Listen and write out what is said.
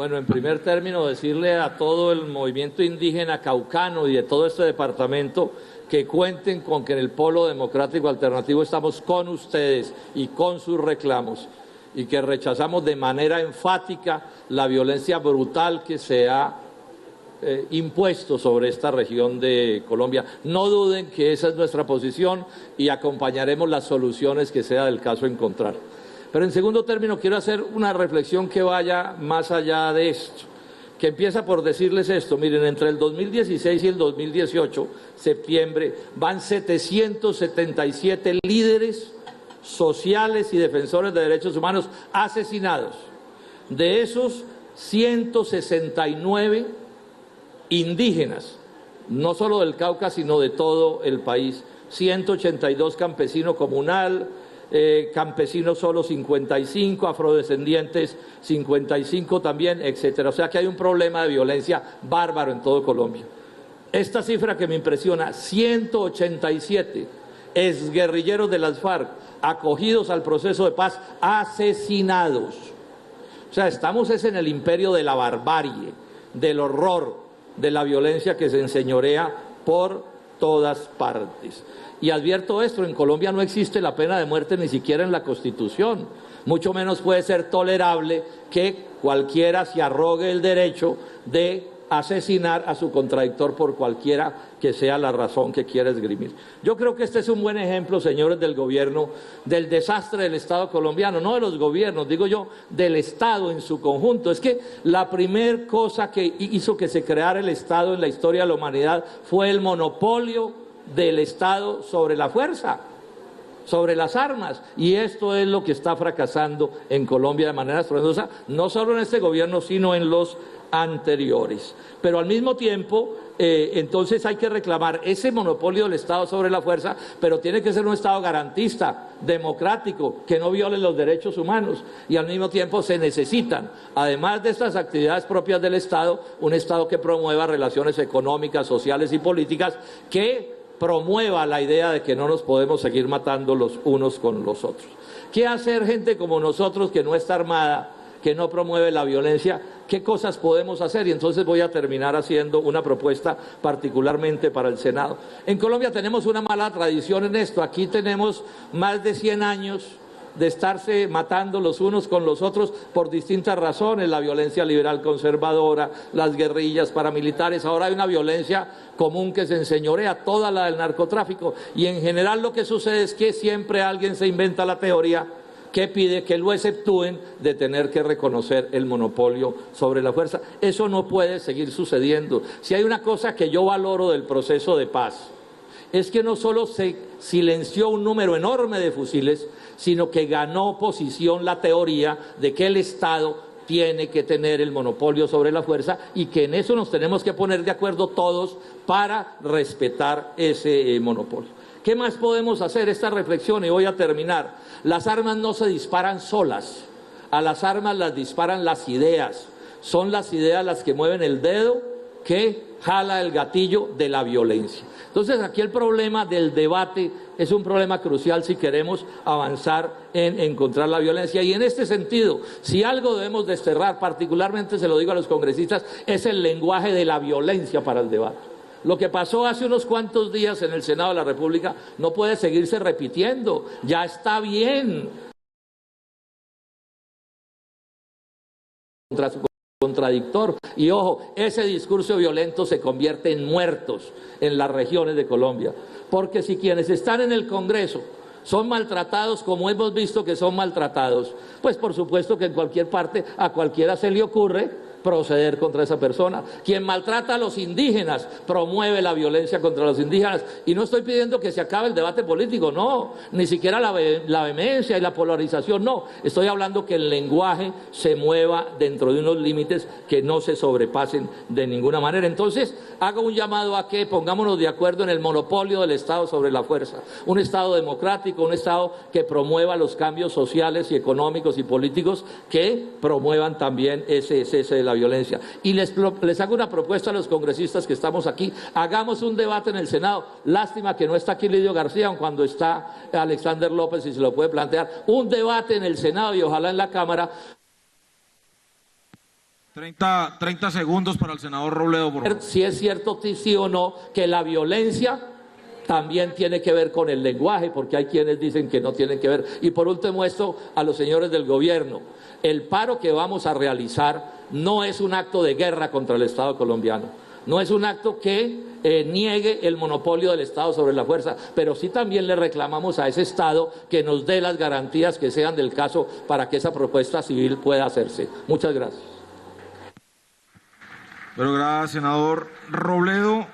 Bueno, en primer término, decirle a todo el movimiento indígena caucano y de todo este departamento que cuenten con que en el Polo Democrático Alternativo estamos con ustedes y con sus reclamos y que rechazamos de manera enfática la violencia brutal que se ha impuesto sobre esta región de Colombia. No duden que esa es nuestra posición y acompañaremos las soluciones que sea del caso encontrar. Pero en segundo término quiero hacer una reflexión que vaya más allá de esto, que empieza por decirles esto. Miren, entre el 2016 y el 2018, septiembre, van 777 líderes sociales y defensores de derechos humanos asesinados. De esos, 169 indígenas, no solo del Cauca, sino de todo el país. 182 campesino comunal, campesinos solo 55, afrodescendientes 55 también, etcétera. O sea que hay un problema de violencia bárbaro en todo Colombia. Esta cifra que me impresiona, 187 exguerrilleros de las FARC acogidos al proceso de paz, asesinados. O sea, estamos en el imperio de la barbarie, del horror, de la violencia que se enseñorea por todas partes. Y advierto esto, en Colombia no existe la pena de muerte ni siquiera en la Constitución. Mucho menos puede ser tolerable que cualquiera se arrogue el derecho de asesinar a su contradictor por cualquiera que sea la razón que quiera esgrimir. Yo creo que este es un buen ejemplo, señores del gobierno, del desastre del Estado colombiano, no de los gobiernos, digo yo, del Estado en su conjunto. Es que la primer cosa que hizo que se creara el Estado en la historia de la humanidad fue el monopolio del Estado sobre la fuerza, sobre las armas, y esto es lo que está fracasando en Colombia de manera estruendosa, no solo en este gobierno, sino en los anteriores. Pero al mismo tiempo, entonces hay que reclamar ese monopolio del Estado sobre la fuerza, pero tiene que ser un Estado garantista, democrático, que no viole los derechos humanos, y al mismo tiempo se necesitan, además de estas actividades propias del Estado, un Estado que promueva relaciones económicas, sociales y políticas, que promueva la idea de que no nos podemos seguir matando los unos con los otros. ¿Qué hacer gente como nosotros que no está armada, que no promueve la violencia? ¿Qué cosas podemos hacer? Y entonces voy a terminar haciendo una propuesta particularmente para el Senado. En Colombia tenemos una mala tradición en esto. Aquí tenemos más de 100 años de estarse matando los unos con los otros por distintas razones, la violencia liberal conservadora, las guerrillas paramilitares. Ahora hay una violencia común que se enseñorea, toda la del narcotráfico, y en general lo que sucede es que siempre alguien se inventa la teoría que pide que lo exceptúen de tener que reconocer el monopolio sobre la fuerza. Eso no puede seguir sucediendo. Si hay una cosa que yo valoro del proceso de paz, es que no solo se silenció un número enorme de fusiles, sino que ganó posición la teoría de que el Estado tiene que tener el monopolio sobre la fuerza y que en eso nos tenemos que poner de acuerdo todos para respetar ese monopolio. ¿Qué más podemos hacer? Esta reflexión, y voy a terminar. Las armas no se disparan solas, a las armas las disparan las ideas. Son las ideas las que mueven el dedo que jala el gatillo de la violencia. Entonces aquí el problema del debate es un problema crucial si queremos avanzar en encontrar la violencia. Y en este sentido, si algo debemos desterrar, particularmente se lo digo a los congresistas, es el lenguaje de la violencia para el debate. Lo que pasó hace unos cuantos días en el Senado de la República no puede seguirse repitiendo, ya está bien. Contra su contradictor. Y ojo, ese discurso violento se convierte en muertos en las regiones de Colombia. Porque si quienes están en el Congreso son maltratados como hemos visto que son maltratados, pues por supuesto que en cualquier parte a cualquiera se le ocurre proceder contra esa persona. Quien maltrata a los indígenas promueve la violencia contra los indígenas. Y no estoy pidiendo que se acabe el debate político, no, ni siquiera la vehemencia y la polarización, no. Estoy hablando que el lenguaje se mueva dentro de unos límites que no se sobrepasen de ninguna manera. Entonces, hago un llamado a que pongámonos de acuerdo en el monopolio del Estado sobre la fuerza. Un Estado democrático, un Estado que promueva los cambios sociales y económicos y políticos que promuevan también ese cese de la violencia. Y les hago una propuesta a los congresistas que estamos aquí: hagamos un debate en el Senado. Lástima que no está aquí Lidio García, aun cuando está Alexander López y se lo puede plantear. Un debate en el Senado y ojalá en la Cámara 30 segundos para el senador Robledo, por favor. Si es cierto, sí o no, que la violencia también tiene que ver con el lenguaje, porque hay quienes dicen que no tienen que ver. Y por último, esto a los señores del gobierno: el paro que vamos a realizar no es un acto de guerra contra el Estado colombiano, no es un acto que niegue el monopolio del Estado sobre la fuerza, pero sí también le reclamamos a ese Estado que nos dé las garantías que sean del caso para que esa propuesta civil pueda hacerse. Muchas gracias. Pero gracias, senador Robledo.